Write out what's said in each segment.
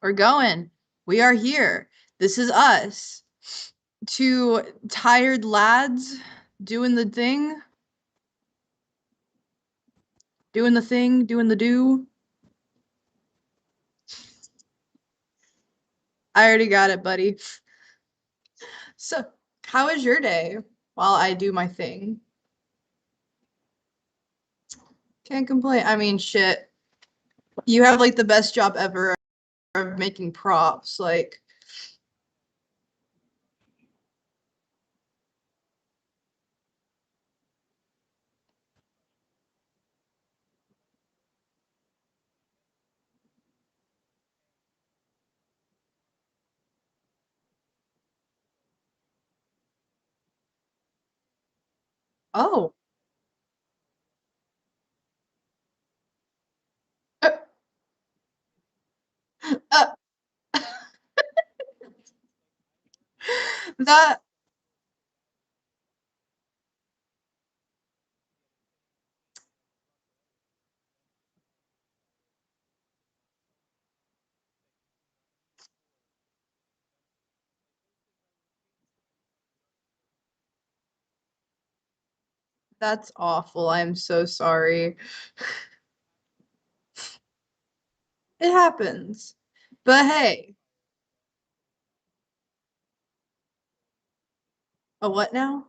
We're going. We are here. This is us. Two tired lads doing the thing, doing the thing, doing the do. I already got it, buddy. So, how is your day while I do my thing? Can't complain. I mean, shit. You have like the best job ever of making props. Like, oh, uh, uh, that that's awful. I'm so sorry. It happens. But hey, a what now?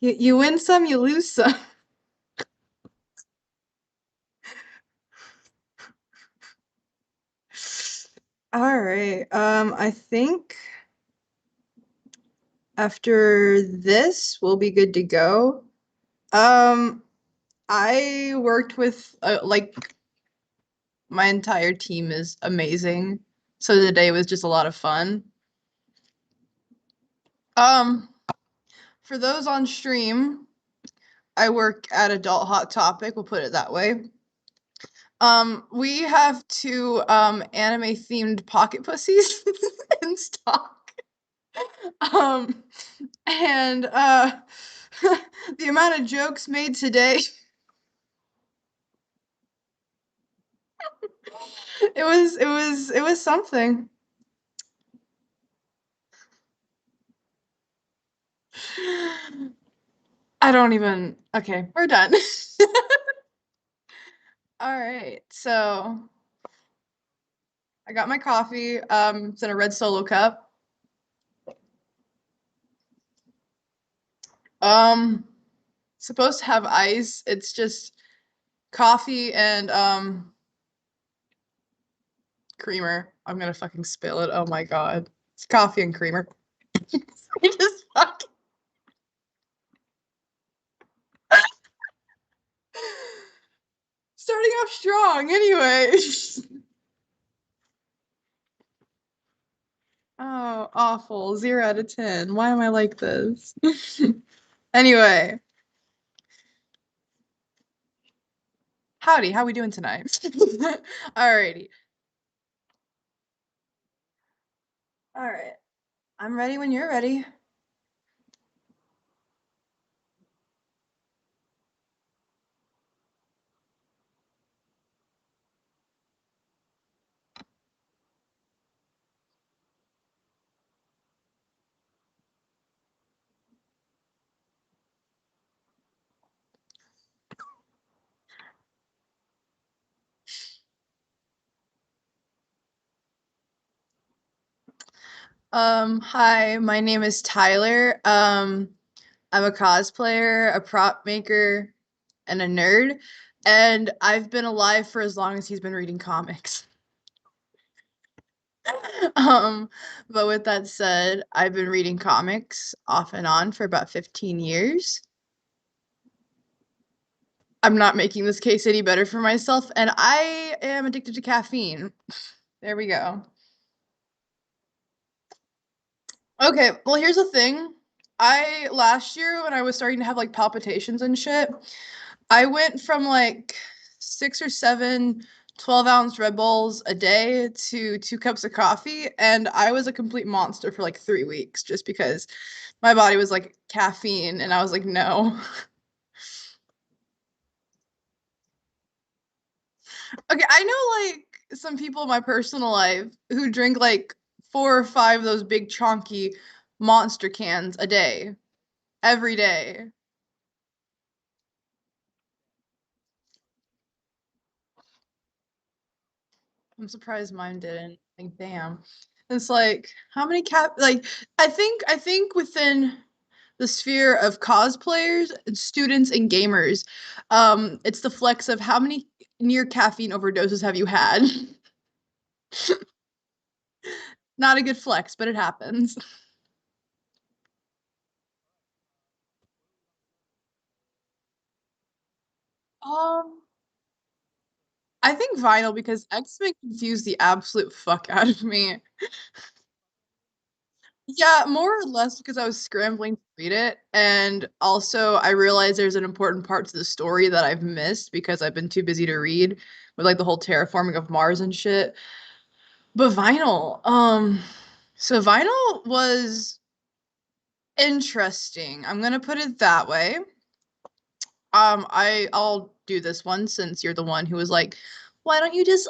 You win some, you lose some. All right. I think after this, we'll be good to go. Um, I worked with like my entire team is amazing. So the day was just a lot of fun. Um, for those on stream, I work at Adult Hot Topic, we'll put it that way. We have two anime themed pocket pussies in stock. Um, and the amount of jokes made today, it was something. I don't even. Okay, we're done. All right, so I got my coffee. It's in a red Solo cup. Um, supposed to have ice. It's just coffee and creamer. I'm gonna fucking spill it. Oh my god, it's coffee and creamer. I just fucking starting off strong. Anyway. Oh, awful. 0 out of 10. Why am I like this? Anyway, howdy. How we doing tonight? Alrighty. All right. I'm ready when you're ready. Hi, my name is Tyler. I'm a cosplayer, a prop maker, and a nerd. And I've been alive for as long as he's been reading comics. um, but with that said, I've been reading comics off and on for about 15 years. I'm not making this case any better for myself, and I am addicted to caffeine. There we go. Okay, well, here's the thing. I last year when I was starting to have like palpitations and shit, I went from like 6 or 7 12-ounce Red Bulls a day to 2 cups of coffee, and I was a complete monster for like 3 weeks just because my body was like caffeine, and I was like, no. Okay, I know like some people in my personal life who drink like 4 or 5 of those big chonky monster cans a day, every day. I'm surprised mine didn't. Like, damn. It's like how many like I think within the sphere of cosplayers, students, and gamers, it's the flex of how many near caffeine overdoses have you had? Not a good flex, but it happens. Um, I think vinyl because X-Men confused the absolute fuck out of me. Yeah, more or less because I was scrambling to read it, and also I realized there's an important part to the story that I've missed because I've been too busy to read with like the whole terraforming of Mars and shit. But vinyl, so vinyl was interesting. I'm gonna put it that way. I'll do this one since you're the one who was like, why don't you just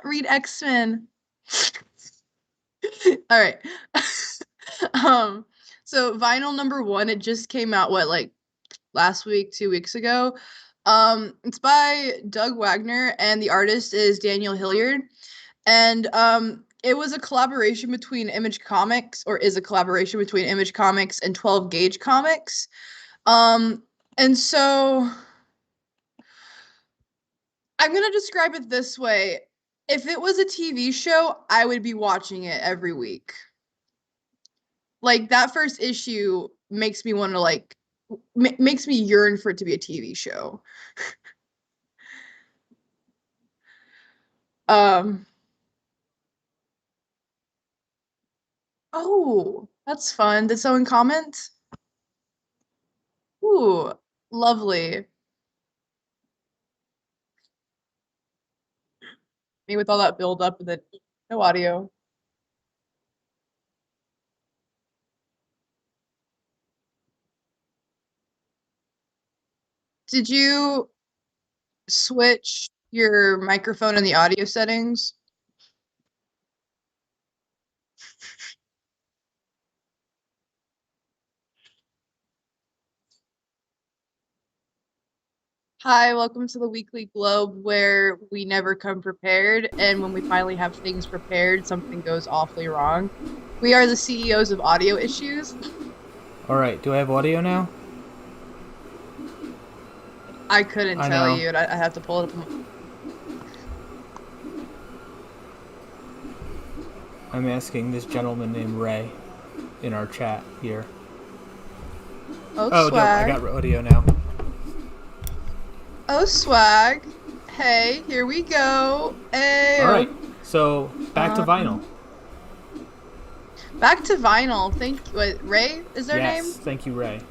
read X-Men? All right. um, so vinyl number one, it just came out what like last week, 2 weeks ago. It's by Doug Wagner and the artist is Daniel Hilliard. And it was a collaboration between Image Comics, or is a collaboration between Image Comics and 12 Gauge Comics. Um, and so I'm gonna describe it this way. If it was a TV show, I would be watching it every week. Like that first issue makes me want to like makes me yearn for it to be a TV show. Um oh, that's fun. Did someone comment? Ooh, lovely. Me with all that build up and then no audio. Did you switch your microphone and the audio settings? Hi, welcome to the Weekly Globe, where we never come prepared, and when we finally have things prepared, something goes awfully wrong. We are the CEOs of audio issues. All right, do I have audio now? I couldn't I tell know. you, and I have to pull it up. I'm asking this gentleman named Ray in our chat here. Oh, Oh, no, I swag. got audio now. Oh, swag. Hey, here we go. All right, Ayo. so back to vinyl. Um, back to vinyl. Thank you. Wait, Ray is their name? Yes, thank you, Ray.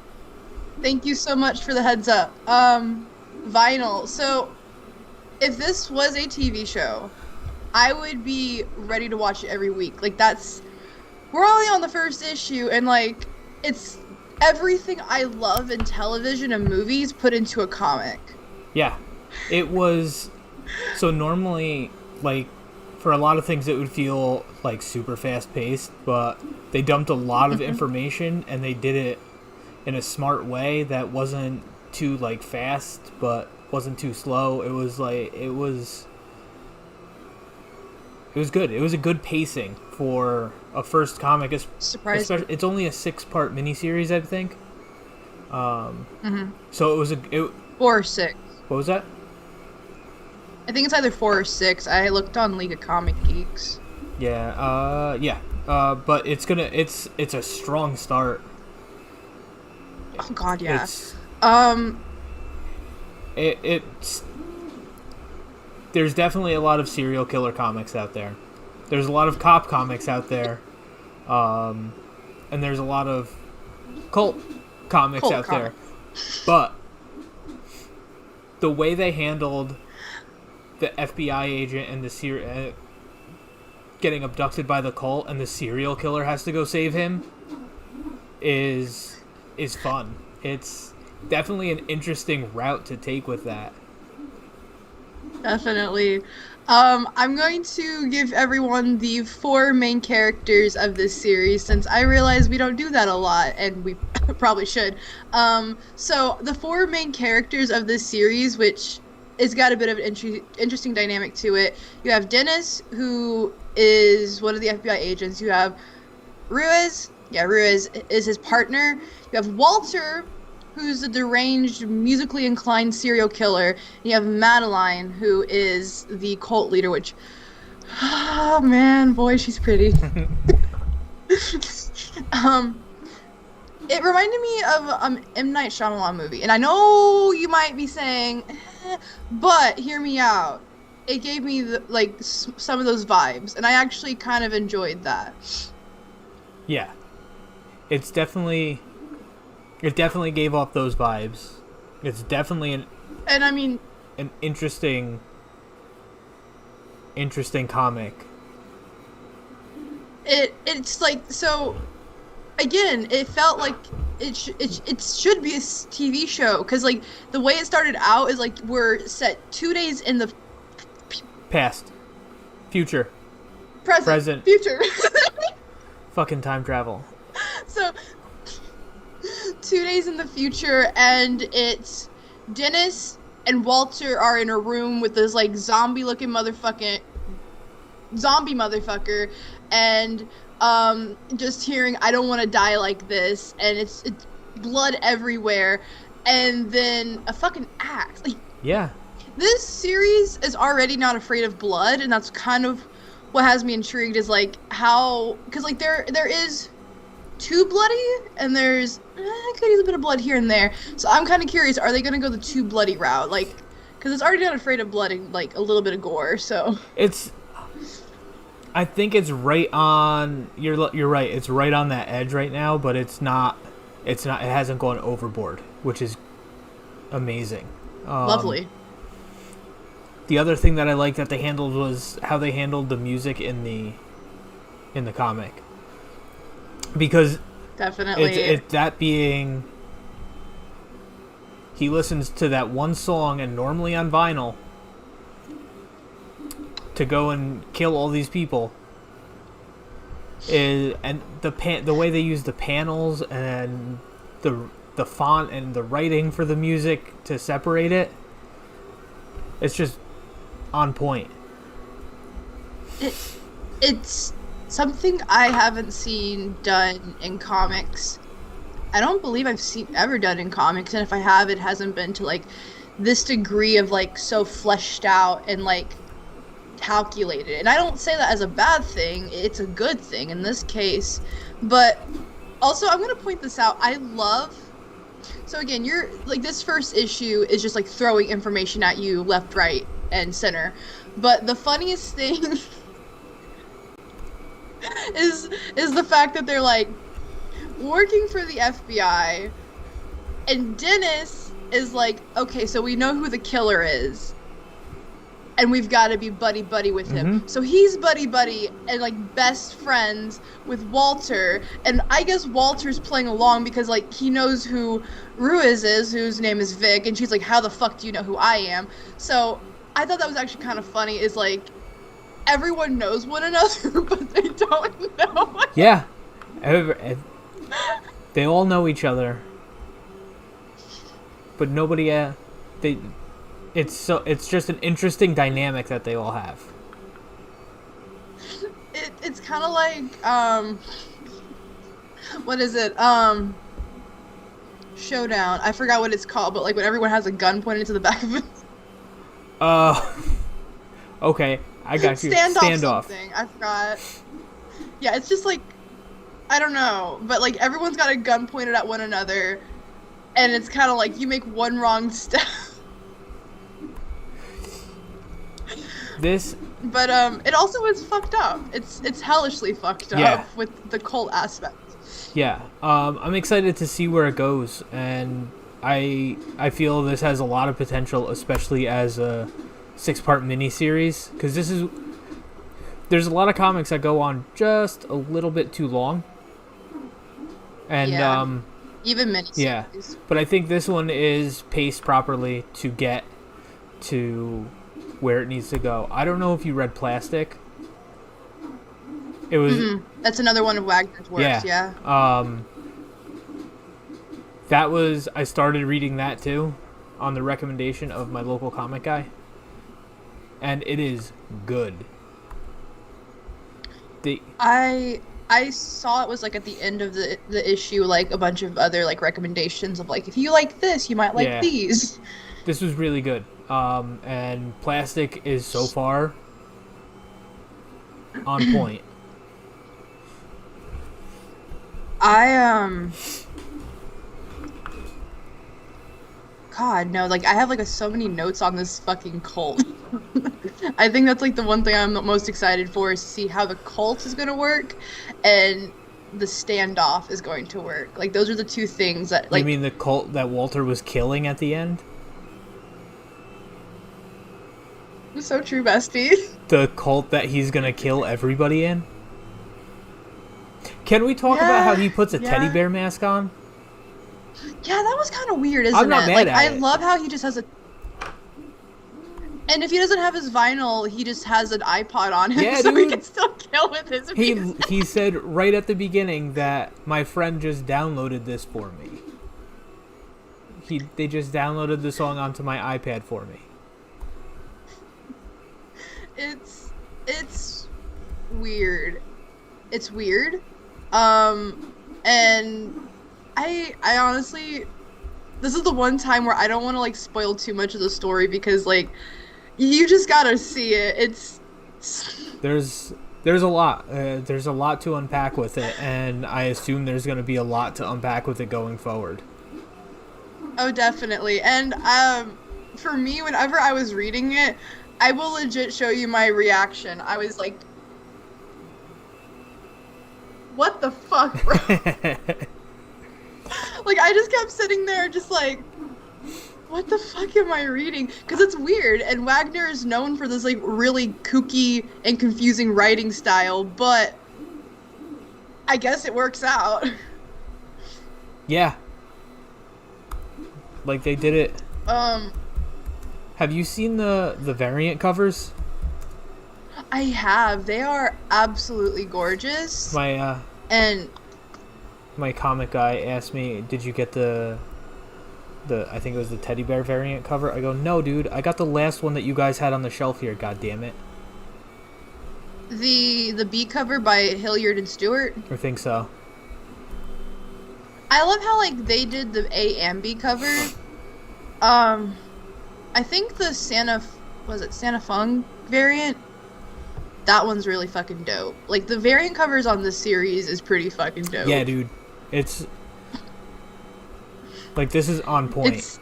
Thank you so much for the heads up. Vinyl. So, if this was a TV show, I would be ready to watch it every week. Like that's we're only on the first issue, and like it's everything I love in television and movies put into a comic. Yeah, it was. So normally, like, for a lot of things, it would feel like super fast paced, but they dumped a lot of Mhm. information and they did it in a smart way that wasn't too like fast, but wasn't too slow. It was good. It was a good pacing for a first comic. Especially, Surprising. it's only a 6-part miniseries, I think. Hmm. So it was a. 4 or 6. What was that? I think it's either 4 or 6. I looked on League of Comic Geeks. Yeah. Yeah. But it's a strong start. Oh God, yeah. It's Um, it's there's definitely a lot of serial killer comics out there. There's a lot of cop comics out there, and there's a lot of cult comics cult out there. comic. But the way they handled the FBI agent and getting abducted by the cult, and the serial killer has to go save him is fun. It's definitely an interesting route to take with that. Definitely. I'm going to give everyone the four main characters of this series since I realize we don't do that a lot and we probably should. So the four main characters of this series, which has got a bit of an interesting dynamic to it. You have Dennis, who is one of the FBI agents. You have Ruiz. Yeah, Ruiz is his partner. You have Walter, who's a deranged, musically inclined serial killer. And you have Madeline, who is the cult leader, which, oh man, boy, she's pretty. It reminded me of M. Night Shyamalan movie, and I know you might be saying, but hear me out. It gave me some of those vibes, and I actually kind of enjoyed that. Yeah, it definitely gave off those vibes. It's definitely an interesting comic. It's like, so again, it felt like it should be a TV show, because like the way it started out is like we're set 2 days in the past, future, present. Future. Fucking time travel. So 2 days in the future, and it's Dennis and Walter are in a room with this like zombie motherfucker, and just hearing "I don't want to die like this," and it's blood everywhere, and then a fucking axe. Like, yeah, this series is already not afraid of blood, and that's kind of what has me intrigued, is like how, because like there is too bloody, and there's could use a bit of blood here and there. So I'm kind of curious, are they gonna go the too bloody route? Like, because it's already not afraid of blood and like a little bit of gore. So I think it's right on. You're right. It's right on that edge right now, but it's not. It hasn't gone overboard, which is amazing. Lovely. The other thing that I liked that they handled was how they handled the music in the comic, because definitely it's that being, he listens to that one song, and normally on vinyl, to go and kill all these people. And the way they use the panels and the font and the writing for the music to separate it, it's just on point. It's something I haven't seen done in comics. I don't believe I've ever done in comics, and if I have, it hasn't been to like this degree of like so fleshed out and like calculated. And I don't say that as a bad thing, it's a good thing in this case. But also, I'm gonna point this out, so again, you're like, this first issue is just like throwing information at you left, right, and center. But the funniest thing is the fact that they're like working for the FBI, and Dennis is like, okay, so we know who the killer is, and we've got to be buddy with him. Mm-hmm. So he's buddy and like best friends with Walter, and I guess Walter's playing along because like he knows who Ruiz is, whose name is Vic, and she's like, how the fuck do you know who I am? So I thought that was actually kind of funny, is like everyone knows one another, but they don't know. Yeah. They all know each other, but nobody it's just an interesting dynamic that they all have. It's kind of like what is it, Showdown, I forgot what it's called, but like when everyone has a gun pointed to the back of it. Okay, I got you. Standoff. Something. I forgot. Yeah, it's just like, I don't know, but like everyone's got a gun pointed at one another, and it's kind of like you make one wrong step. But it also is fucked up. It's hellishly fucked up with the cult aspect. Yeah, I'm excited to see where it goes, and I feel this has a lot of potential, especially as a 6-part miniseries, because there's a lot of comics that go on just a little bit too long. And Yeah. Even miniseries. yeah, but I think this one is paced properly to get to where it needs to go. I don't know if you read Plastic. It was That's another one of Wagner's works. Yeah. That was, I started reading that too, on the recommendation of my local comic guy, and it is good. I saw it was like at the end of the issue, like a bunch of other like recommendations of like, if you like this, you might like Yeah. these. This was really good. And Plastic is so far on point. God, no, like I have like so many notes on this fucking cult. I think that's like the one thing I'm the most excited for, is to see how the cult is going to work and the standoff is going to work. Like those are the two things that like. You mean the cult that Walter was killing at the end? So true, bestie. The cult that he's gonna kill everybody in? Can we talk about how he puts a teddy bear mask on? Yeah, that was kind of weird, isn't I'm not it? mad Like, at I it. love how he just has a. And if he doesn't have his vinyl, he just has an iPod on him, Yeah, so he dude. can still kill with his music. He said right at the beginning that my friend just downloaded this for me. They just downloaded the song onto my iPad for me. It's weird. It's weird. And I honestly, this is the one time where I don't want to like spoil too much of the story, because like you just gotta see it. There's a lot. There's a lot to unpack with it, and I assume there's going to be a lot to unpack with it going forward. Oh, definitely. And for me, whenever I was reading it, I will legit show you my reaction. I was like, what the fuck, bro? Like, I just kept sitting there just like, what the fuck am I reading? Because it's weird, and Wagner is known for this like really kooky and confusing writing style, but I guess it works out. Yeah. Like, they did it. Have you seen the variant covers? I have. They are absolutely gorgeous. And my comic guy asked me, "Did you get the I think it was the teddy bear variant cover?" I go, "No, dude. I got the last one that you guys had on the shelf here. God damn it." the B cover by Hilliard and Stewart. I think so. I love how like they did the A and B cover. I think the Santa Fung variant? That one's really fucking dope. Like the variant covers on this series is pretty fucking dope. Yeah, dude. It's like, this is on point.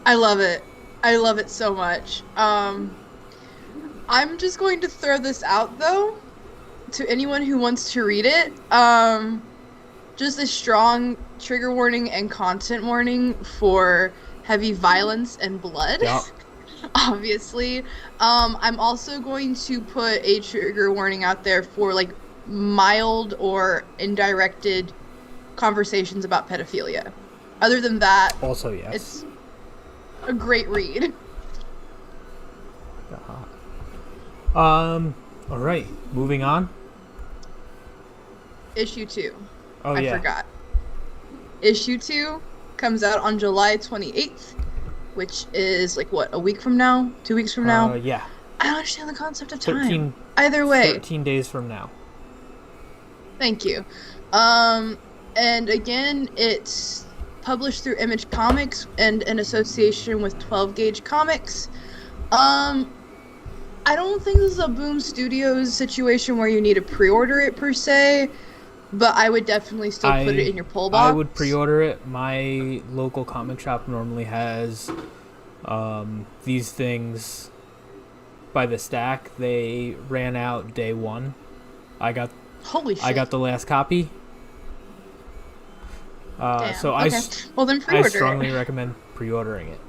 I love it. I love it so much. I'm just going to throw this out though to anyone who wants to read it. Just a strong trigger warning and content warning for heavy violence and blood. Yep. Obviously. I'm also going to put a trigger warning out there for like mild or indirected conversations about pedophilia. Other than that, Also, yes. it's a great read. All right, moving on. Issue 2. Oh, I yeah. forgot. Issue 2 comes out on July 28th, which is like what, a week from now? 2 weeks from now? Yeah. I don't understand the concept of time. 13 Either way. 13 days from now. Thank you. And again, it's published through Image Comics and in association with 12 Gauge Comics. I don't think this is a Boom Studios situation where you need to pre-order it per se, but I would definitely still put it in your pull box. I would pre-order it. My local comic shop normally has these things by the stack. They ran out day one. Holy shit. I got the last copy. Damn. So okay. Well, then pre-order I strongly recommend pre-ordering it.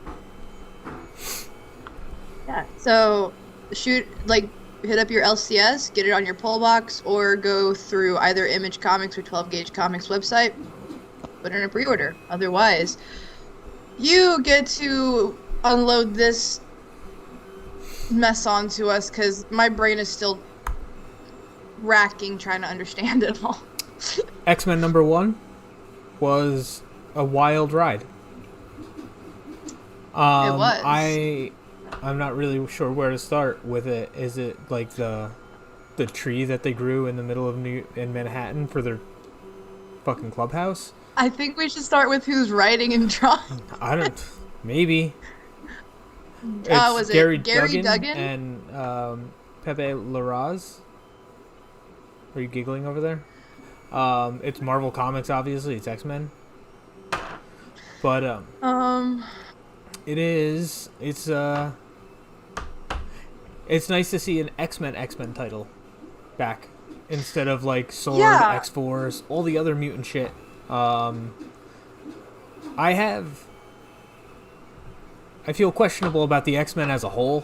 Yeah. So hit up your LCS, get it on your pull box, or go through either Image Comics or 12 Gauge Comics website, put in a pre-order. Otherwise, you get to unload this mess onto us because my brain is still racking trying to understand it all. X-Men #1 was a wild ride. It was. I'm not really sure where to start with it. Is it like the tree that they grew in the middle of in Manhattan for their fucking clubhouse? I think we should start with who's writing and drawing. I don't. Maybe. Was it Gary Duggan and Pepe Larraz? Are you giggling over there? It's Marvel Comics, obviously. It's X-Men. But it is. It's nice to see an X-Men title back instead of like Sword, X-Force, all the other mutant shit. I feel questionable about the X-Men as a whole,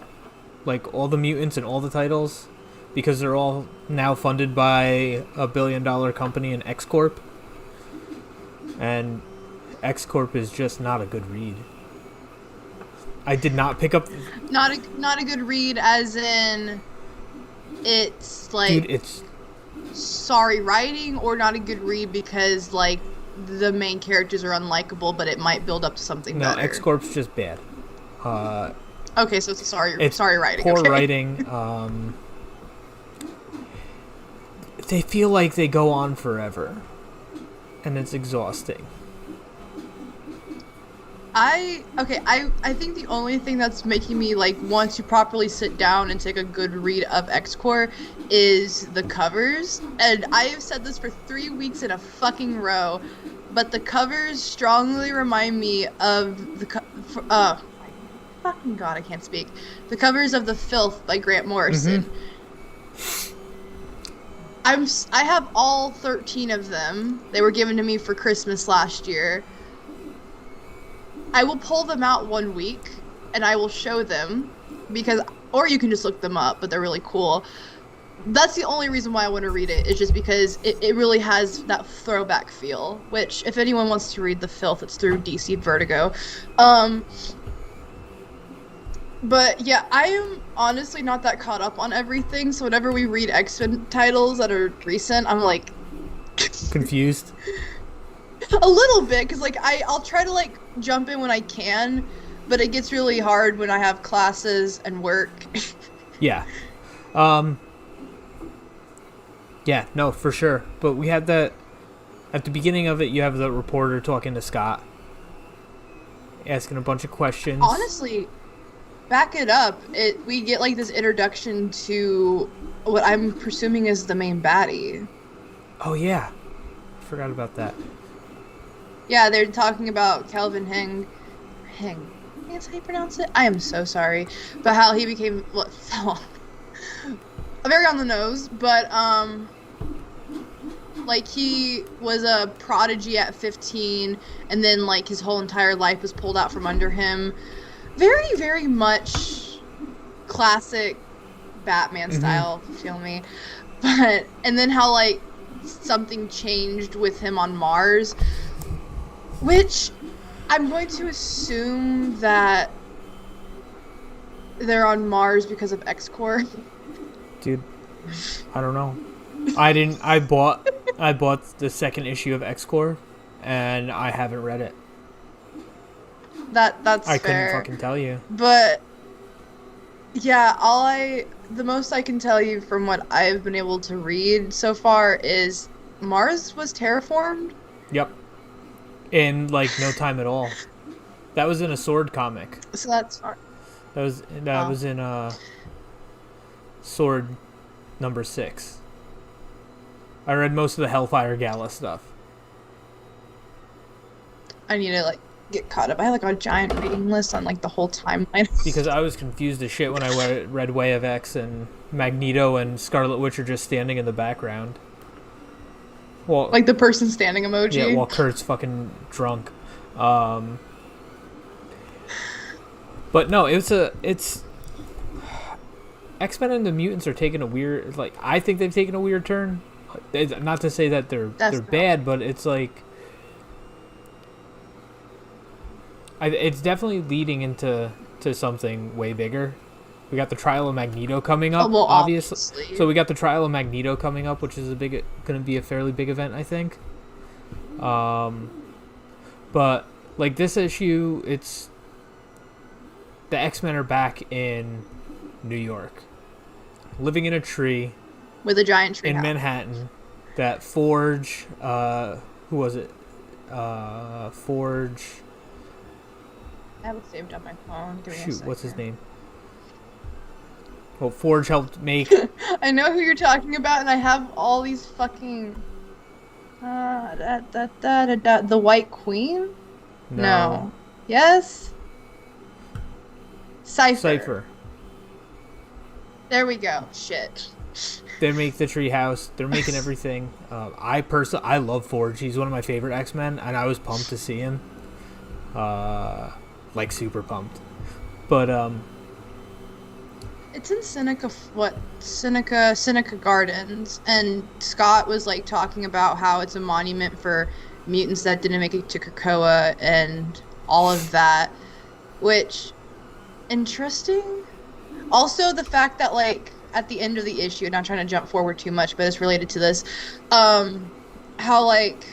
like all the mutants and all the titles, because they're all now funded by a billion-dollar company in X-Corp, and X-Corp is just not a good read. I did not pick up. Not a good read, as in, it's like. Dude, it's. Sorry writing, or not a good read because like the main characters are unlikable, but it might build up to something better. No, X-Corp's just bad. Okay, so it's sorry writing. Poor okay. writing. They feel like they go on forever, and it's exhausting. I think the only thing that's making me like want to properly sit down and take a good read of X-Corp is the covers. And I have said this for 3 weeks in a fucking row, but the covers strongly remind me of the fucking god, I can't speak. The covers of The Filth by Grant Morrison. Mm-hmm. I have all 13 of them. They were given to me for Christmas last year. I will pull them out one week and I will show them or you can just look them up, but they're really cool. That's the only reason why I want to read it, is just because it really has that throwback feel, which if anyone wants to read The Filth, it's through DC Vertigo. But yeah, I am honestly not that caught up on everything, so whenever we read X-Men titles that are recent, I'm like... confused? A little bit, because like I'll try to like jump in when I can, but it gets really hard when I have classes and work. Yeah. Yeah, no, for sure. But we had that at the beginning of it. You have the reporter talking to Scott, asking a bunch of questions. Honestly, back it up. We get like this introduction to what I'm presuming is the main baddie. Oh yeah, forgot about that. Yeah, they're talking about Kelvin Heng. That's how you pronounce it? I am so sorry. But how he became very on the nose, but like he was a prodigy at 15, and then like his whole entire life was pulled out from under him. Very, very much classic Batman style, if you feel me. And then how like something changed with him on Mars, which I'm going to assume that they're on Mars because of X-Corp. Dude, I don't know. I bought the second issue of X-Corp, and I haven't read it. That's I fair. Couldn't fucking tell you. But yeah, the most I can tell you from what I've been able to read so far is Mars was terraformed. Yep. In like no time at all. That was in a Sword comic. So that's far. That was in Sword #6. I read most of the Hellfire Gala stuff. I need to like get caught up. I have like a giant reading list on like the whole timeline. Because I was confused as shit when I read Way of X and Magneto and Scarlet Witch are just standing in the background. Well, like the person standing emoji. Yeah, while Kurt's fucking drunk. But no, X-Men and the mutants are taking a weird, like, I think they've taken a weird turn. Not to say that they're bad, but it's like it's definitely leading into something way bigger. We got the trial of Magneto coming up, obviously. So we got the trial of Magneto coming up, which is going to be a fairly big event, I think. But like this issue, it's the X-Men are back in New York, living in a tree with a giant tree in house. Manhattan. That Forge, who was it? Forge. I have it saved on my phone. Shoot, what's his name? Well, Forge helped make. I know who you're talking about, and I have all these fucking. The White Queen? No. Yes? Cypher. There we go. Shit. They make the treehouse. They're making everything. I love Forge. He's one of my favorite X-Men, and I was pumped to see him. Like super pumped. But it's in Seneca Gardens, and Scott was like talking about how it's a monument for mutants that didn't make it to Krakoa and all of that, which interesting. Also, the fact that like at the end of the issue, not trying to jump forward too much, but it's related to this, how like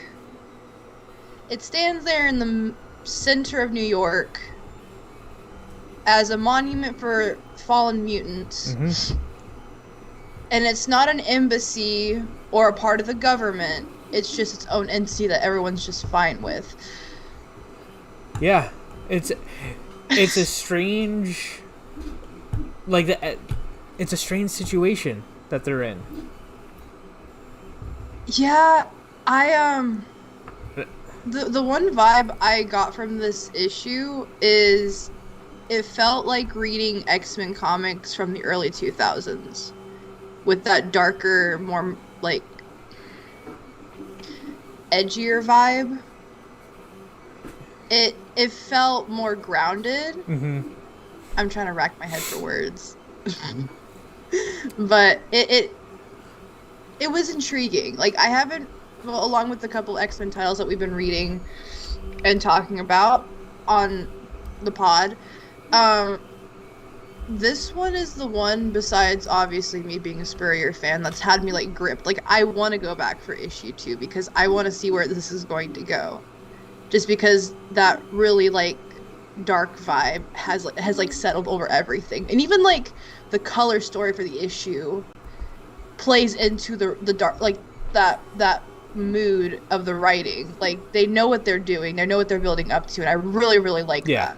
it stands there in the center of New York as a monument for fallen mutants. Mm-hmm. And it's not an embassy or a part of the government. It's just its own entity that everyone's just fine with. Yeah, it's a strange, like it's a strange situation that they're in. Yeah, the one vibe I got from this issue is it felt like reading X-Men comics from the early 2000s with that darker, more like edgier vibe. It felt more grounded. Mm-hmm. I'm trying to rack my head for words. But it was intriguing. Like I haven't, well, along with the couple X-Men titles that we've been reading and talking about on the pod, this one is the one, besides obviously me being a Spurrier fan, that's had me like gripped. Like I want to go back for issue 2 because I want to see where this is going to go. Just because that really like dark vibe has like settled over everything, and even like the color story for the issue plays into the dark, like that mood of the writing. Like they know what they're doing, they know what they're building up to, and I really like that.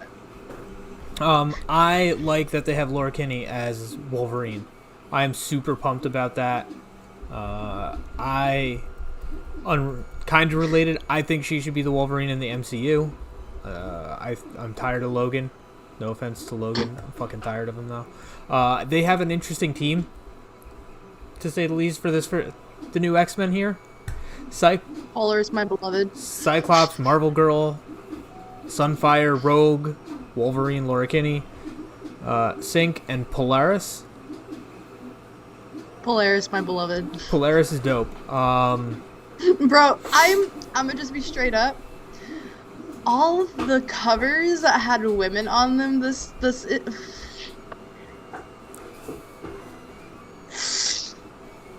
I like that they have Laura Kinney as Wolverine. I am super pumped about that. Kind of related, I think she should be the Wolverine in the MCU. I'm tired of Logan. No offense to Logan. I'm fucking tired of him, though. They have an interesting team, to say the least, for the new X-Men here. Polar is my beloved. Cyclops, Marvel Girl, Sunfire, Rogue, Wolverine, Laura Kinney, Synch, and Polaris. Polaris, my beloved. Polaris is dope. Bro, I'm gonna just be straight up. All of the covers that had women on them,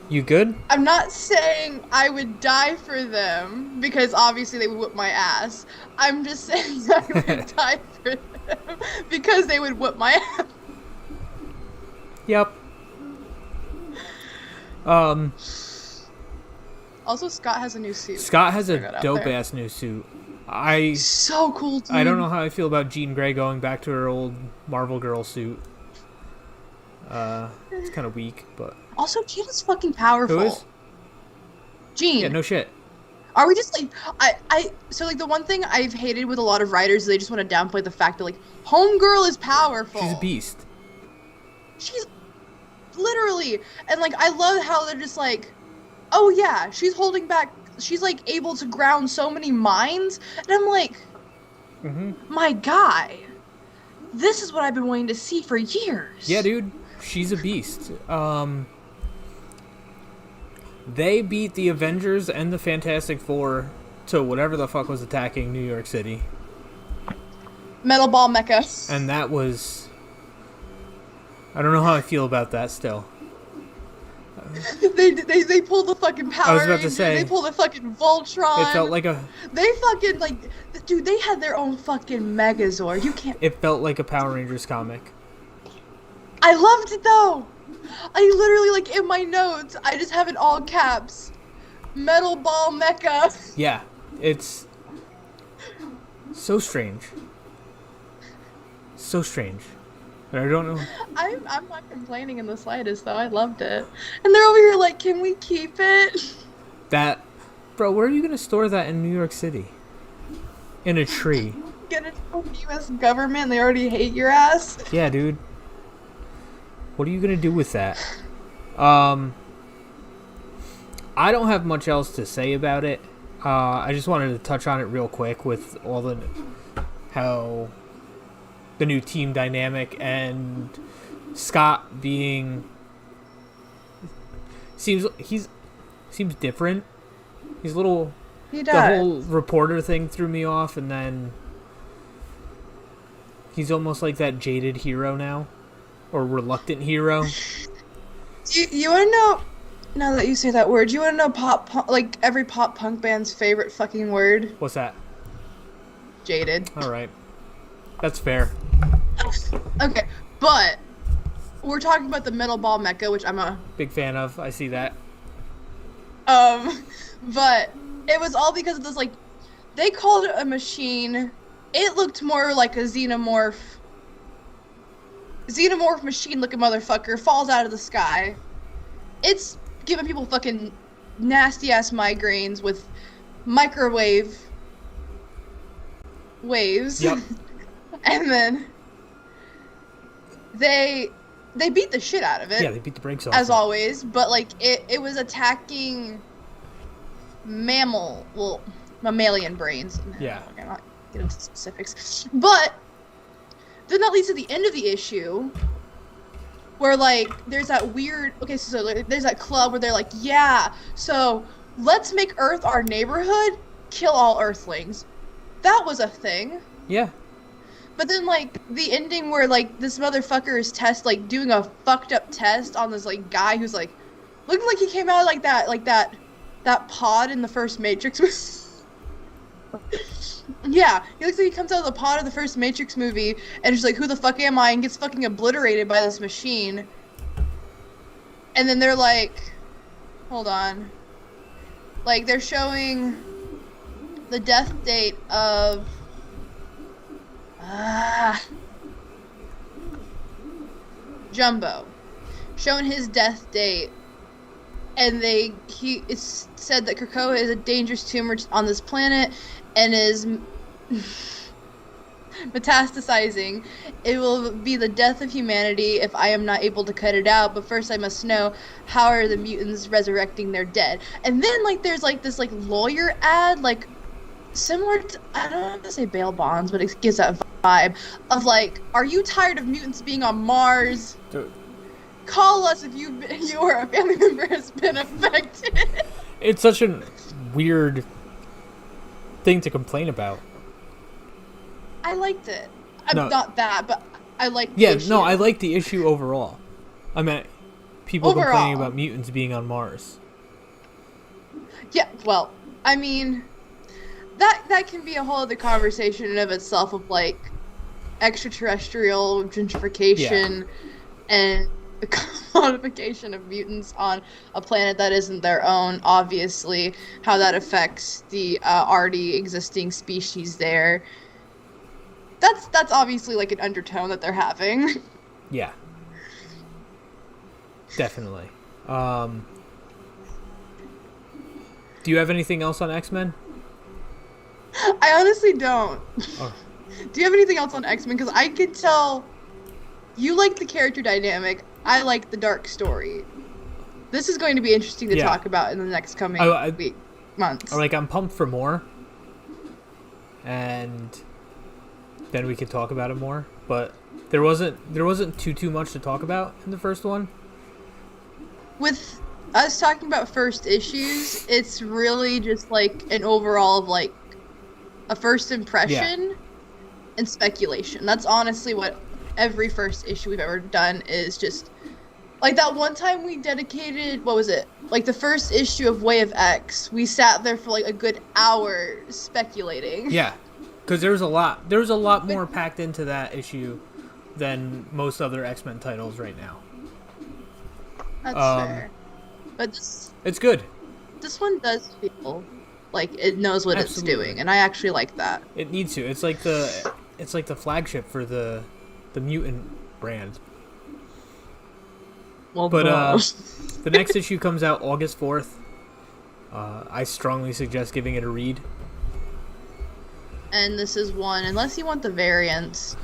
You good? I'm not saying I would die for them, because obviously they would whip my ass. I'm just saying I would die for them, because they would whip my ass. Yep. Also, Scott has a new suit. Scott has a dope-ass new suit. So cool, dude. I don't know how I feel about Jean Grey going back to her old Marvel Girl suit. It's kind of weak, but... Also, Jean is fucking powerful. Who is? Jean. Yeah, no shit. Are we just like... So, like, the one thing I've hated with a lot of writers is they just want to downplay the fact that, like, Homegirl is powerful. She's a beast. She's... Literally. And, like, I love how they're just like... Oh, yeah, she's holding back... She's, like, able to ground so many minds. And I'm like... Mm-hmm. My guy. This is what I've been wanting to see for years. Yeah, dude. she's a beast. They beat the Avengers and the Fantastic Four to whatever the fuck was attacking New York City. Metal Ball Mecha. And that was... I don't know how I feel about that still. They pulled the fucking Power I was about to Rangers, say, they pulled the fucking Voltron. It felt like a... They fucking, like... Dude, they had their own fucking Megazord. You can't... It felt like a Power Rangers comic. I loved it, though! I literally, like, in my notes, I just have it all caps. Metal Ball Mecha. Yeah, it's... so strange. So strange. But I don't know... I'm not complaining in the slightest, though. I loved it. And they're over here like, can we keep it? That... Bro, where are you gonna store that in New York City? In a tree. Get it from the U.S. government. They already hate your ass. Yeah, dude. What are you gonna do with that? I don't have much else to say about it. I just wanted to touch on it real quick with all the... how... the new team dynamic and Scott being... Seems different. He's a little... He does. The whole reporter thing threw me off, and then he's almost like that jaded hero now, or reluctant hero. You want to know? Now that you say that word, you want to know like every pop punk band's favorite fucking word? What's that? Jaded. All right, that's fair. Okay, but we're talking about the Metal Ball Mecha, which I'm a big fan of. I see that. But it was all because of this, like, they called it a machine. It looked more like a xenomorph machine looking motherfucker falls out of the sky. It's giving people fucking nasty ass migraines with microwave waves. Yep. And then they beat the shit out of it. Yeah, they beat the brakes off. As always, but like it was attacking mammalian brains. Yeah. I'm not get into specifics. But then that leads to the end of the issue where like there's that weird so there's that club where they're like, yeah, so let's make Earth our neighborhood, kill all Earthlings. That was a thing. Yeah. But then, like, the ending where, like, this motherfucker is doing a fucked up test on this, like, guy who's, like, looking like he came out of, that pod in the first Matrix movie. Yeah, he looks like he comes out of the pod of the first Matrix movie, and just like, who the fuck am I? And gets fucking obliterated by this machine. And then they're like, hold on. Like, they're showing the death date of... Jumbo, showing his death date, and it's said that Krakoa is a dangerous tumor on this planet and is metastasizing. It will be the death of humanity if I am not able to cut it out, but first I must know how are the mutants resurrecting their dead. And then like there's like this like lawyer ad, like similar to, I don't want to say bail bonds, but it gives that vibe of like, are you tired of mutants being on Mars? Dude. Call us if you or a family member has been affected. It's such a weird thing to complain about. I liked it. I'm No. not that, but I liked the Yeah, issue. no, I like the issue overall. I mean, people Overall. complaining about mutants being on Mars. Yeah, well, I mean, that can be a whole other conversation in of itself of like extraterrestrial gentrification and the commodification of mutants on a planet that isn't their own. Obviously, how that affects the already existing species there. That's obviously like an undertone that they're having. Yeah. Definitely. Do you have anything else on X-Men? I honestly don't. Oh. Do you have anything else on X-Men? Because I could tell you like the character dynamic. I like the dark story. This is going to be interesting to talk about in the next coming months. I'm pumped for more. And then we can talk about it more. but there wasn't too much to talk about in the first one. With us talking about first issues, it's really just like an overall of like a first impression and speculation. That's honestly what every first issue we've ever done is, just like that one time we dedicated, what was it? Like the first issue of Way of X, we sat there for like a good hour speculating. Yeah, because there was a lot more packed into that issue than most other X-Men titles right now. That's fair. But it's good. This one does feel like it knows what Absolutely. it's doing, and I actually like that. It needs to. It's like the flagship for the mutant brand. Well, But the next issue comes out August 4th. I strongly suggest giving it a read. and this is one, unless you want the variants,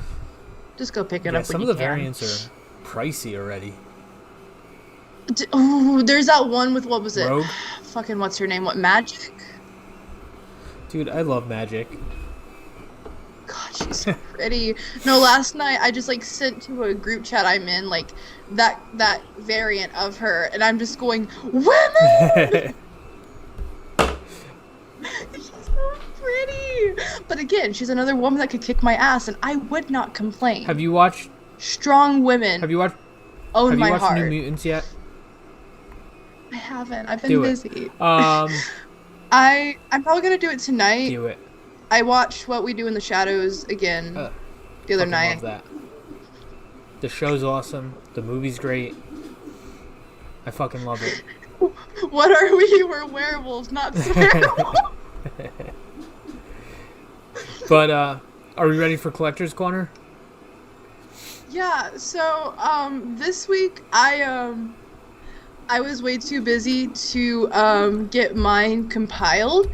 just go pick it up when Some you of the can. variants are pricey already. Oh, there's that one with, what was it? Rogue? Fucking what's her name? What, Magic? Dude, I love Magic. God, she's so pretty. No, last night I just like sent to a group chat I'm in like that variant of her, and I'm just going, women. She's so pretty. But again, she's another woman that could kick my ass, and I would not complain. Have you watched Strong women own my heart. New Mutants yet? I haven't. I've been Do it. busy. Um, I'm probably gonna do it tonight. do it. I watched What We Do in the Shadows again the other Fucking night. love that. The show's awesome. The movie's great. I fucking love it. What are we? We're werewolves, not werewolves. But are we ready for Collector's Corner? Yeah. So this week I was way too busy to get mine compiled,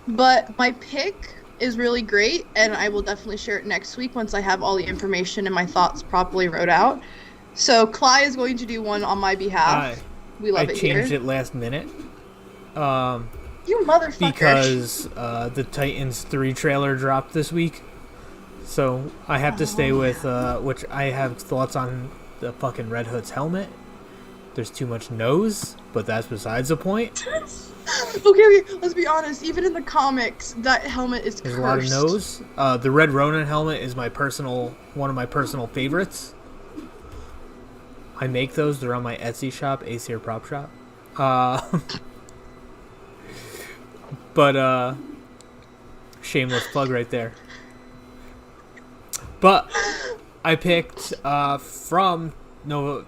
but my pick is really great, and I will definitely share it next week once I have all the information and my thoughts properly wrote out. So Cly is going to do one on my behalf. We love I it changed here. it last minute. You motherfucker. Because the Titans 3 trailer dropped this week. So I have to stay with, which I have thoughts on the fucking Red Hood's helmet. There's too much nose, but that's besides the point. Okay, let's be honest. Even in the comics, that helmet is There's cursed. a lot of nose. The Red Ronin helmet is one of my personal favorites. I make those. They're on my Etsy shop, Acer Prop Shop. But shameless plug right there. But I picked from the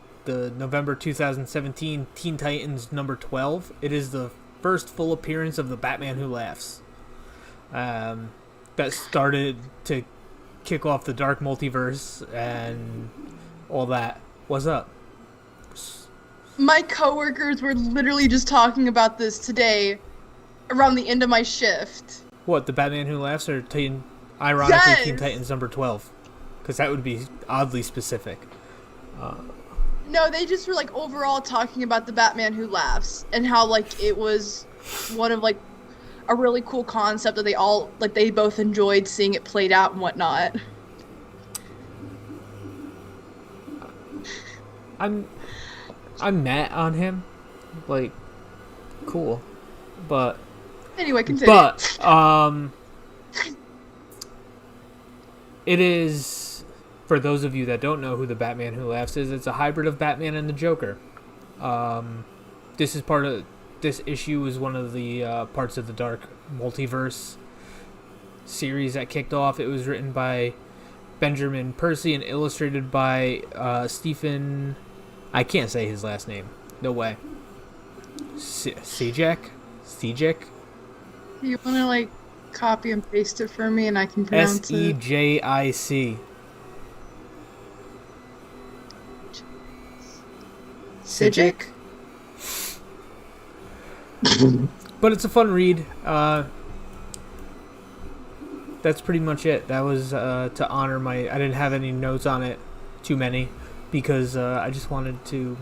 November 2017 Teen Titans number 12. It is the first full appearance of the Batman Who Laughs. That started to kick off the Dark Multiverse and all that. What's up? My coworkers were literally just talking about this today around the end of my shift. What, the Batman Who Laughs or ironically Yes! Teen Titans number 12? Because that would be oddly specific. No, they just were like overall talking about the Batman Who Laughs and how like it was one of like a really cool concept that they both enjoyed seeing it played out and whatnot. I'm mad on him. Like, cool. But Anyway, continue. It is, for those of you that don't know who the Batman Who Laughs is, it's a hybrid of Batman and the Joker. This issue is one of the parts of the Dark Multiverse series that kicked off. It was written by Benjamin Percy and illustrated by Stephen... I can't say his last name. No way. Sejak? You want to like copy and paste it for me and I can pronounce it? Sejic. Sijic? But it's a fun read. That's pretty much it. That was to honor I didn't have any notes on it, too many, because I just wanted to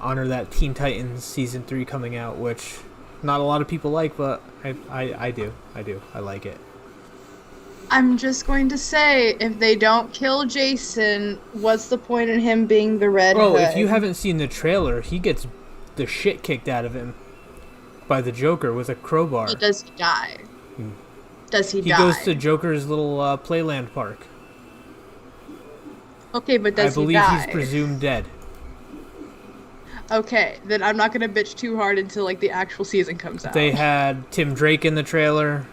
honor that Teen Titans Season 3 coming out, which not a lot of people like, but I do. I like it. I'm just going to say, if they don't kill Jason, what's the point in him being the Red Oh, Hood? if you haven't seen the trailer, he gets the shit kicked out of him by the Joker with a crowbar. Does he die? Does he die? He goes to Joker's little playland park. Okay, but does he die? I believe he's presumed dead. Okay, then I'm not gonna bitch too hard until like the actual season comes out. They had Tim Drake in the trailer.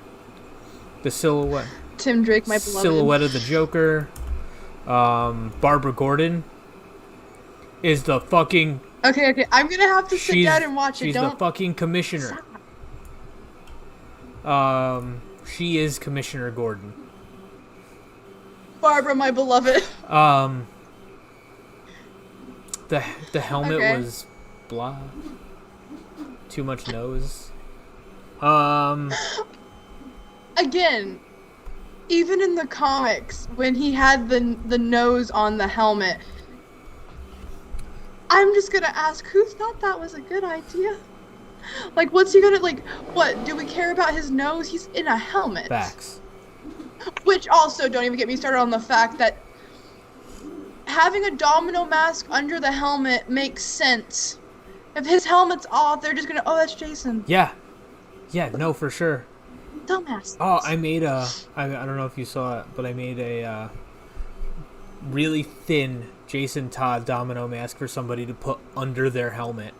The silhouette. Tim Drake, my beloved. Silhouette of the Joker. Barbara Gordon is the fucking. Okay. I'm gonna have to sit down and watch it. She's the fucking commissioner. She is Commissioner Gordon. Barbara, my beloved. The helmet was blah. Too much nose. Again, even in the comics, when he had the nose on the helmet, I'm just gonna ask, who thought that was a good idea? Like, what's he gonna, like, what, do we care about his nose? He's in a helmet. Facts. Which also, don't even get me started on the fact that having a domino mask under the helmet makes sense. If his helmet's off, they're just gonna, oh, that's Jason. Yeah, no, for sure. Dumbass. Oh, I made I don't know if you saw it, but I made a really thin Jason Todd domino mask for somebody to put under their helmet.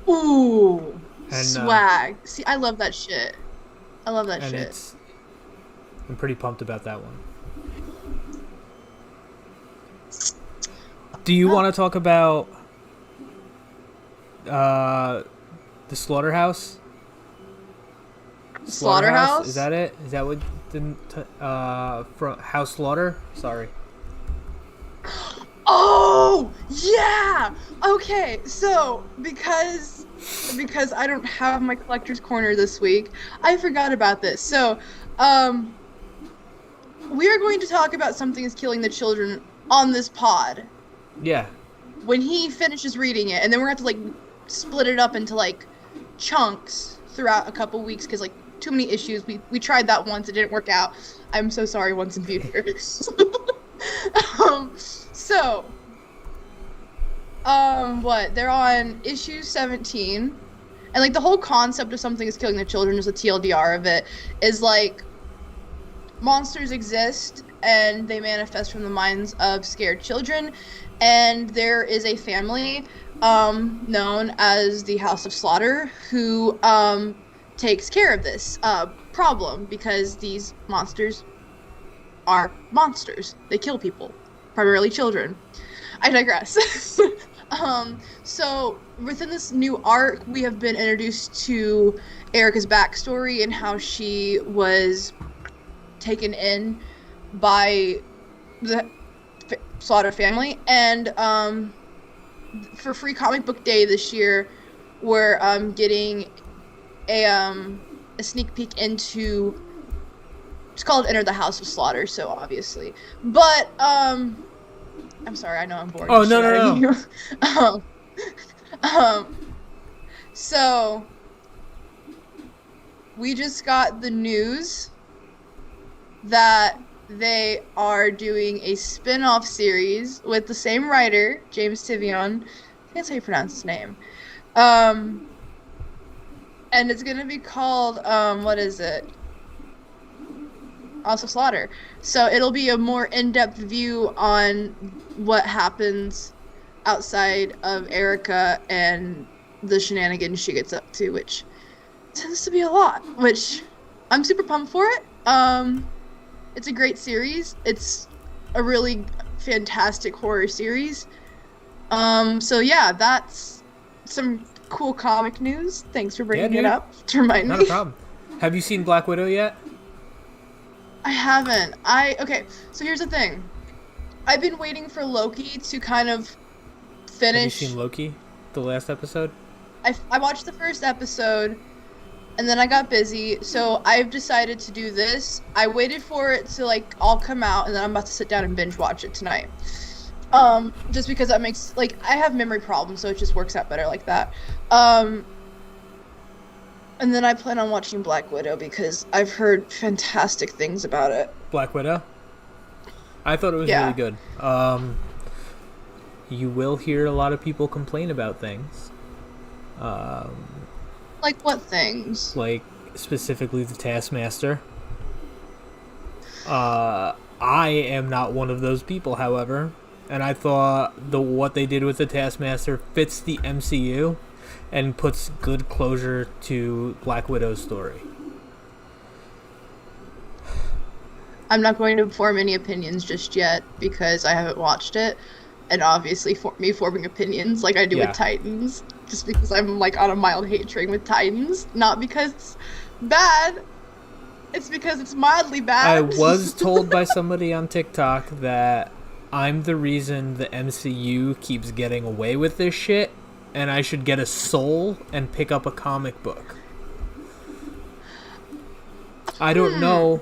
Ooh, and, swag. See, I love that shit. I love that shit. I'm pretty pumped about that one. Do you want to talk about the Slaughterhouse? Slaughterhouse? Is that it? Is that what from House Slaughter? Sorry. Oh, yeah. Okay, so because I don't have my collector's corner this week, I forgot about this. So, we are going to talk about Something is Killing the Children on this pod. Yeah. When he finishes reading it, and then we're going to have to, like, split it up into, like, chunks throughout a couple weeks, because, like, too many issues. We tried that once, it didn't work out. I'm so sorry, Once in Future. What? They're on issue 17, and, like, the whole concept of Something is Killing the Children, is a TLDR of it, is, like, monsters exist, and they manifest from the minds of scared children, and there is a family known as the House of Slaughter who takes care of this problem, because these monsters are monsters. They kill people, primarily children. I digress. So within this new arc, we have been introduced to Erica's backstory and how she was taken in by the Slaughter family, and for Free Comic Book Day this year, we're getting a sneak peek into, it's called Enter the House of Slaughter, so obviously, but I'm sorry, I know I'm boring. Oh, no. So we just got the news that they are doing a spin-off series with the same writer, James Tyvion. I think that's how you pronounce his name. And it's gonna be called, what is it? House of Slaughter. So it'll be a more in-depth view on what happens outside of Erica and the shenanigans she gets up to, which tends to be a lot, which I'm super pumped for it. It's a great series. It's a really fantastic horror series. So yeah, that's some cool comic news. Thanks for bringing it up to remind me. Not a problem. Have you seen Black Widow yet? I haven't. Okay, so here's the thing. I've been waiting for Loki to kind of finish. Have you seen Loki? The last episode? I watched the first episode, and then I got busy, so I've decided to do this. I waited for it to, like, all come out, and then I'm about to sit down and binge watch it tonight. Just because that makes, like, I have memory problems, so it just works out better like that. And then I plan on watching Black Widow because I've heard fantastic things about it. Black Widow. I thought it was Yeah. really good. You will hear a lot of people complain about things, Like what things? like specifically the Taskmaster. I am not one of those people, however, and I thought what they did with the Taskmaster fits the MCU and puts good closure to Black Widow's story. I'm not going to form any opinions just yet because I haven't watched it. And obviously, for me forming opinions like I do Yeah. with Titans, just because I'm like on a mild hate train with Titans, not because it's bad, it's because it's mildly bad. I was told by somebody on TikTok that I'm the reason the MCU keeps getting away with this shit, and I should get a soul and pick up a comic book. I don't know.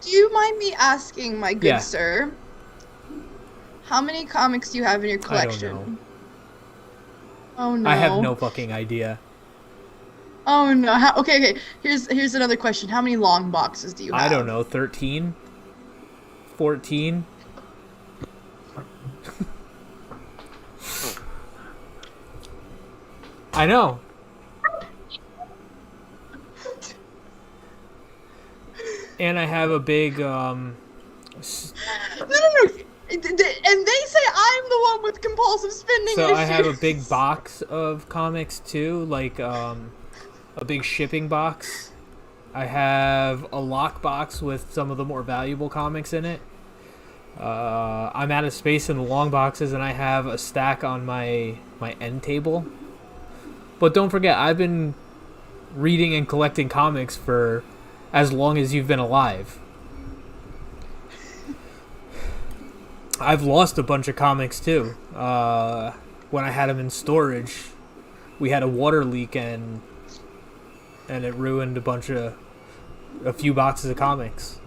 Do you mind me asking, my good Yeah. sir, how many comics do you have in your I collection? don't know. Oh no. I have no fucking idea. Oh no. Okay. Here's another question. How many long boxes do you have? I don't know. 13? 14? I know. And I have a big No. And they say I'm the one with compulsive spending so issues. I have a big box of comics too, like a big shipping box. I have a lock box with some of the more valuable comics in it. I'm out of space in the long boxes, and I have a stack on my end table. But don't forget, I've been reading and collecting comics for as long as you've been alive. I've lost a bunch of comics too. When I had them in storage, we had a water leak and it ruined a few boxes of comics.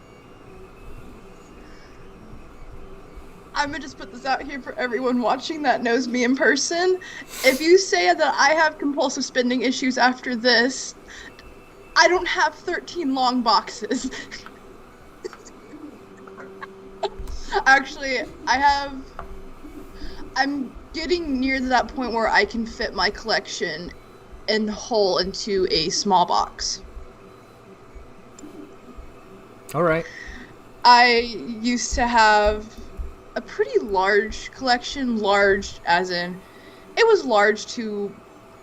I'm gonna just put this out here for everyone watching that knows me in person. If you say that I have compulsive spending issues after this, I don't have 13 long boxes. Actually, I'm getting near to that point where I can fit my collection in whole into a small box. All right. I used to have a pretty large collection, large as in it was large to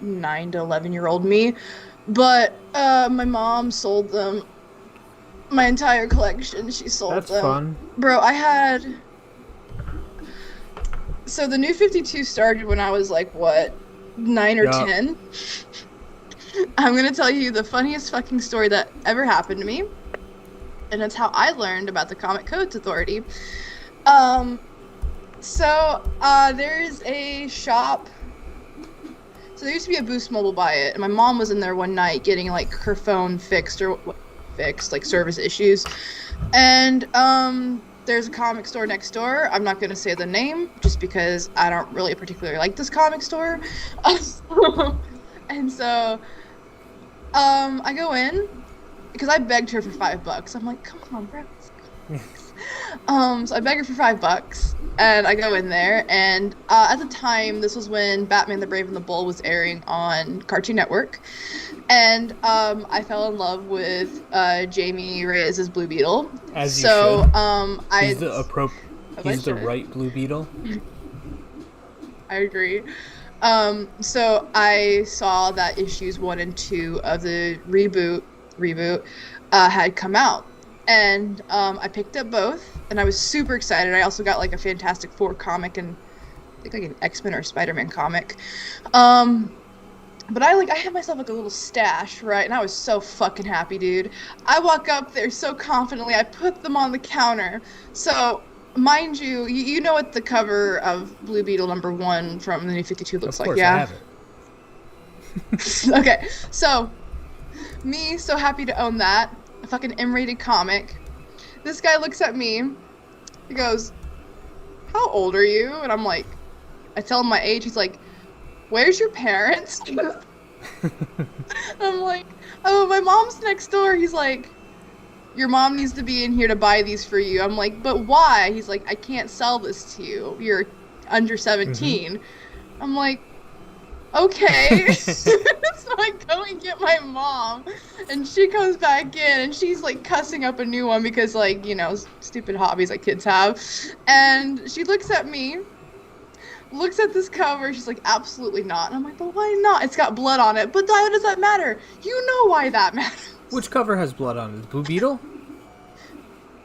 9 to 11-year-old me, but my mom sold them. My entire collection, she sold That's them. fun. Bro, I had... So the New 52 started when I was like, what, 9 or Yup. 10? I'm gonna tell you the funniest fucking story that ever happened to me. And that's how I learned about the Comic Codes Authority. There's a shop. So there used to be a Boost Mobile by it, and my mom was in there one night getting like her phone fixed, like service issues. And there's a comic store next door. I'm not gonna say the name just because I don't really particularly like this comic store. And so I go in because I begged her for $5. I'm like, come on, bro. So I beg her for $5, and I go in there, and at the time, this was when Batman the Brave and the Bold was airing on Cartoon Network, and I fell in love with Jamie Reyes' Blue Beetle. As you should. He's He's the right Blue Beetle. I agree. So I saw that issues 1 and 2 of the reboot had come out. And I picked up both, and I was super excited. I also got like a Fantastic Four comic and I think like an X-Men or Spider-Man comic. But I had myself like a little stash, right? And I was so fucking happy, dude. I walk up there so confidently. I put them on the counter. So, mind you, you know what the cover of Blue Beetle #1 from the New 52 looks Of like, course, yeah? I have it. Okay, so me so happy to own that. A fucking M-rated comic. This guy looks at me. He goes, "How old are you?" And I'm like, I tell him my age. He's like, "Where's your parents?" I'm like, oh, my mom's next door. He's like, your mom needs to be in here to buy these for you. I'm like, but why? He's like, I can't sell this to you. You're under 17. I'm like, okay. So I go and get my mom, and she comes back in, and she's like cussing up a new one because, like, you know, stupid hobbies like kids have. And she looks at me, looks at this cover, she's like, absolutely not. And I'm like, but why not? It's got blood on it. But why does that matter? You know why that matters. Which cover has blood on it? Blue Beetle?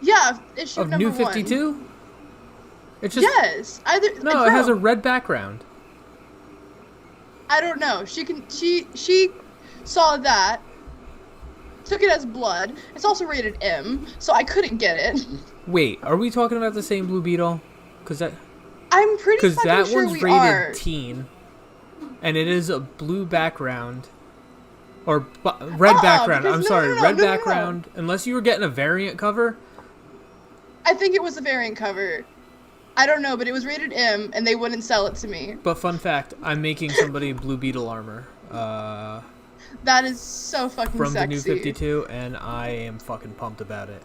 Yeah, issue Of number New 52? one. It's just... Yes. No, it has a red background. I don't know. She saw that, took it as blood. It's also rated M, so I couldn't get it. Wait, are we talking about the same Blue Beetle? I'm pretty fucking that sure one's we rated are. teen, and it is a blue background. Or red background. I'm sorry, red background. Unless you were getting a variant cover. I think it was a variant cover. I don't know, but it was rated M, and they wouldn't sell it to me. But fun fact, I'm making somebody Blue Beetle armor. That is so fucking from sexy. the New 52, and I am fucking pumped about it.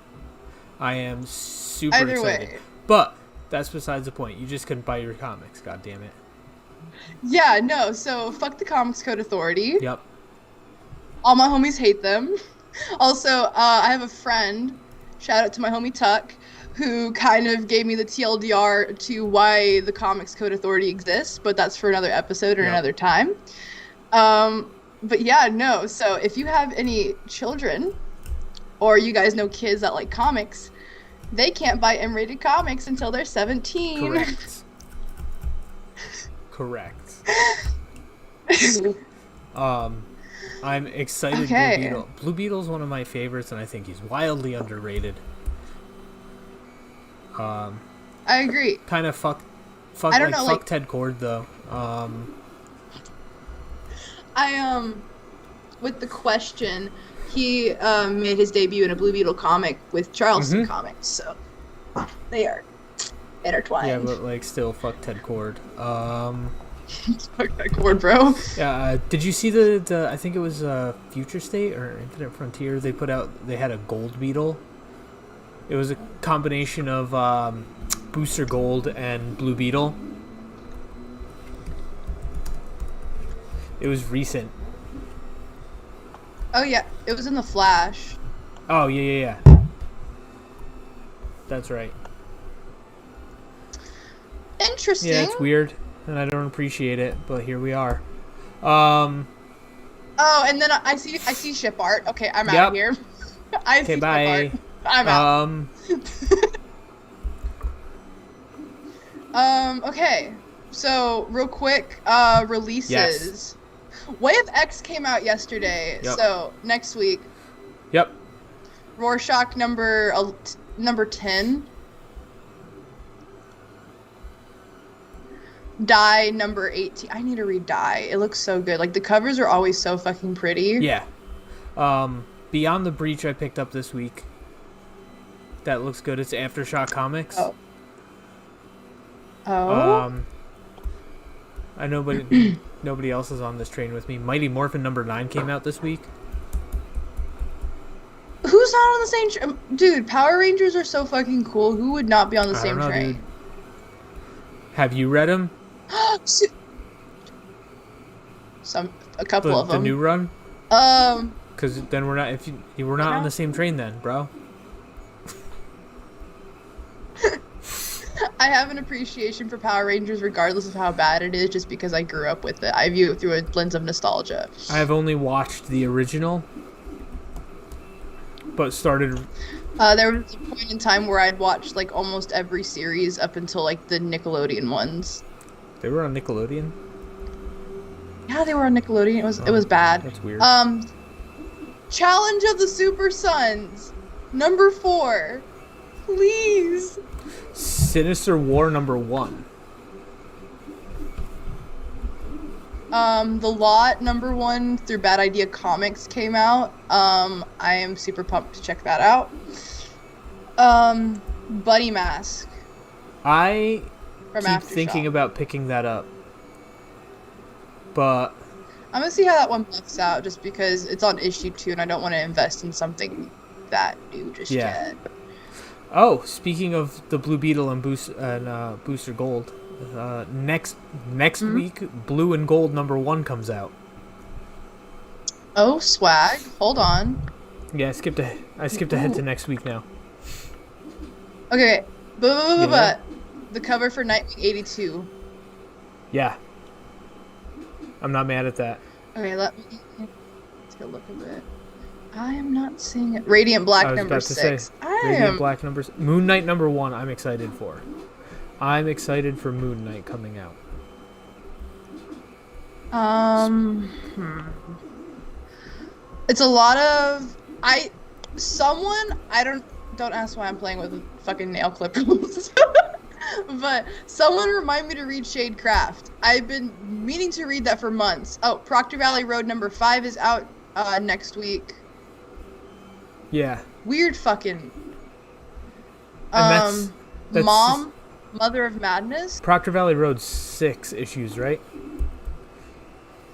I am super Either excited. way. But that's besides the point. You just couldn't buy your comics, god damn it. Yeah, no, so fuck the Comics Code Authority. Yep. All my homies hate them. Also, I have a friend, shout out to my homie Tuck, who kind of gave me the TLDR to why the Comics Code Authority exists, but that's for another episode or another time. But yeah, no, so if you have any children, or you guys know kids that like comics, they can't buy M-rated comics until they're 17. Correct. I'm excited. Okay. Blue Beetle. Blue Beetle's one of my favorites, and I think he's wildly underrated. I agree. Kind of fuck Ted Cord though. With the Question, he made his debut in a Blue Beetle comic with Charleston Comics, so they are intertwined. Yeah, but like still fuck Ted Cord. Fuck that cord, bro. Yeah, did you see the I think it was Future State or Infinite Frontier? They had a Gold Beetle. It was a combination of Booster Gold and Blue Beetle. It was recent. Oh yeah, it was in the Flash. Oh yeah. That's right. Interesting. Yeah, it's weird, and I don't appreciate it, but here we are. Oh, and then I see ship art. Okay, I'm out of here. I see bye. ship art. I'm out. Okay. So real quick, releases. Yes. Wave X came out yesterday. Yep. So next week. Yep. Rorschach number 10. Die number 18. I need to read Die. It looks so good. Like the covers are always so fucking pretty. Yeah. Beyond the Breach I picked up this week. That looks good. It's Aftershock Comics. Oh. I know, but nobody else is on this train with me. Mighty Morphin number 9 came out this week. Who's not on the same train? Dude, Power Rangers are so fucking cool. Who would not be on the same train? Dude. Have you read them? A couple of them. The new run? Because then we're not. We're not on the same train, then, bro. I have an appreciation for Power Rangers regardless of how bad it is, just because I grew up with it. I view it through a lens of nostalgia. I have only watched the original, but started... there was a point in time where I'd watched like almost every series up until like the Nickelodeon ones. They were on Nickelodeon? Yeah, they were on Nickelodeon. It was bad. That's weird. Challenge of the Super Sons, number 4. Please. Sinister War number 1. The Lot number 1 through Bad Idea Comics came out. I am super pumped to check that out. Buddy Mask. I from keep Aftershock. thinking about picking that up, but I'm gonna see how that one buffs out, just because it's on issue 2, and I don't want to invest in something that new just Yeah. yet. Oh, speaking of the Blue Beetle and Booster Gold, next Mhm. week, Blue and Gold #1 comes out. Oh, swag. Hold on. Yeah, I skipped ahead to Ooh. next week now. Okay, Yeah, but the cover for Nightwing 82. yeah. I'm not mad at that. Okay, let me take a look a bit. I am not seeing it. Radiant I Black was number about to say, 6. I Radiant am. Black numbers. Moon Knight #1. I'm excited for. I'm excited for Moon Knight coming out. Hmm. It's a lot of I don't ask why I'm playing with fucking nail clippers. But someone remind me to read Shadecraft. I've been meaning to read that for months. Oh, Proctor Valley Road #5 is out next week. Yeah, Weird fucking and that's Mom, Mother of Madness. Proctor Valley Road 6 issues, right?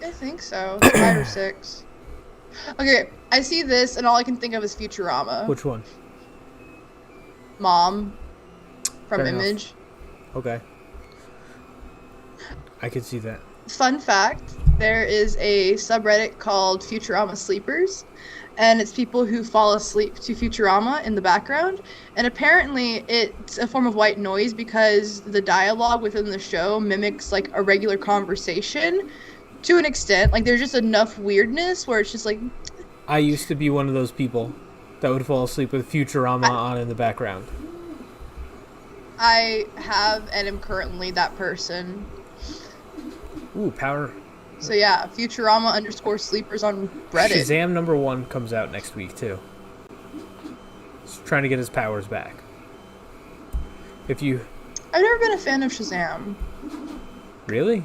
I think so. 5 or 6. Okay, I see this and all I can think of is Futurama. Which one? Mom from Fair enough. Image. Okay. I could see that. Fun fact, there is a subreddit called Futurama Sleepers, and it's people who fall asleep to Futurama in the background. And apparently it's a form of white noise because the dialogue within the show mimics like a regular conversation to an extent. Like there's just enough weirdness where it's just like I used to be one of those people that would fall asleep with Futurama on in the background. I have and am currently that person. Ooh, power. So yeah, Futurama_sleepers on Reddit. Shazam #1 comes out next week too. He's trying to get his powers back. If you I've never been a fan of Shazam. really,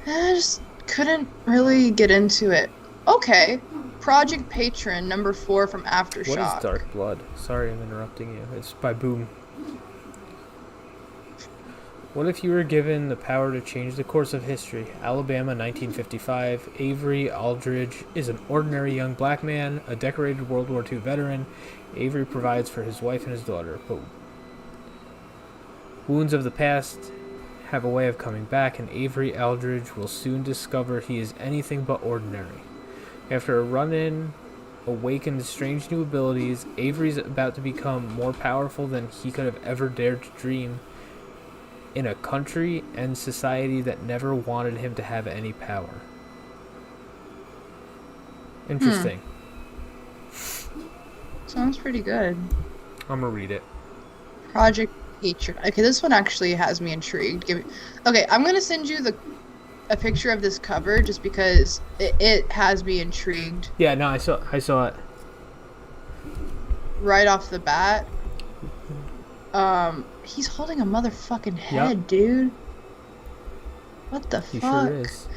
I just couldn't really get into it. Okay. Project Patron #4 from Aftershock. what is Dark Blood? Sorry, I'm interrupting you. It's by Boom. What if you were given the power to change the course of history? Alabama, 1955. Avery Aldridge is an ordinary young black man, a decorated World War II veteran. Avery provides for his wife and his daughter. But wounds of the past have a way of coming back, and Avery Aldridge will soon discover he is anything but ordinary. After a run-in awakened strange new abilities, Avery's about to become more powerful than he could have ever dared to dream, in a country and society that never wanted him to have any power. Interesting. Sounds pretty good. I'm gonna read it. Project Patron. Okay, this one actually has me intrigued. Okay, I'm gonna send you a picture of this cover just because it has me intrigued Yeah, no, I saw it. right off the bat. He's holding a motherfucking head, dude. What the He fuck? sure is.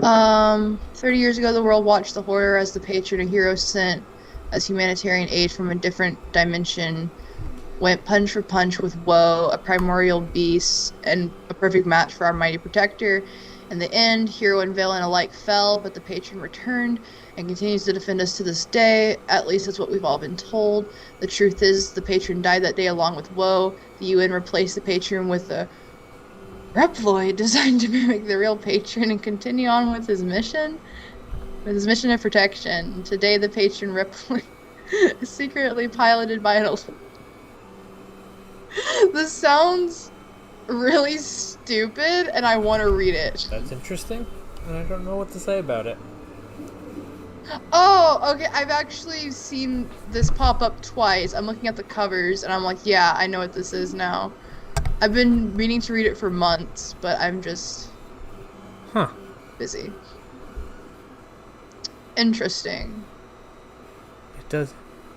30 years ago, the world watched the horror as the patron, a hero sent as humanitarian aid from a different dimension, went punch for punch with Woe, a primordial beast, and a perfect match for our mighty protector. In the end, hero and villain alike fell, but the patron returned and continues to defend us to this day. At least that's what we've all been told. The truth is, the patron died that day along with Woe. The UN replaced the patron with a Reploid designed to mimic the real patron and continue on with his mission. With his mission of protection. Today, the patron Reploid is secretly piloted by an This sounds really stupid, and I want to read it. That's interesting, and I don't know what to say about it. Oh, okay. I've actually seen this pop up twice. I'm looking at the covers, and I'm like, yeah, I know what this is now. I've been meaning to read it for months, but I'm just busy. Interesting. It does.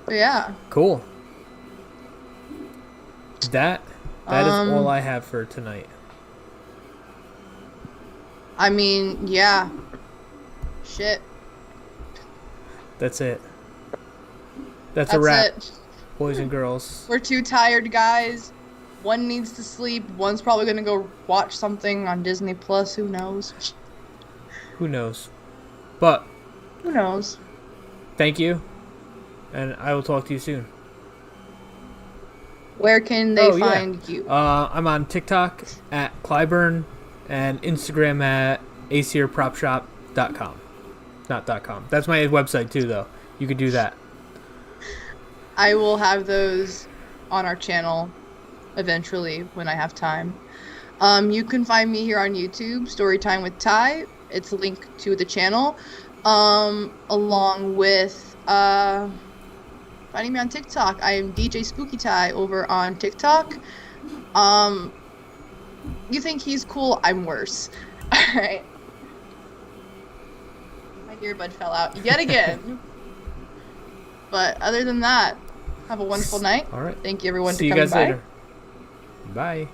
But yeah. Cool. That is all I have for tonight. I mean, yeah. Shit. That's it. That's a wrap, it. boys and girls. We're two tired guys. One needs to sleep. One's probably gonna go watch something on Disney Plus. Who knows? Who knows? But Who knows? thank you, and I will talk to you soon. Where can they Oh, yeah. find you? I'm on TikTok at Clyburn and Instagram at acrpropshop.com. Not .com. That's my website too, though. You could do that. I will have those on our channel eventually when I have time. You can find me here on YouTube, Storytime with Ty. It's linked to the channel. Along with finding me on TikTok. I am DJ Spooky Ty over on TikTok. You think he's cool? I'm worse. Alright. My earbud fell out yet again. But other than that, have a wonderful night. All right. Thank you everyone See for you coming guys by. later. Bye.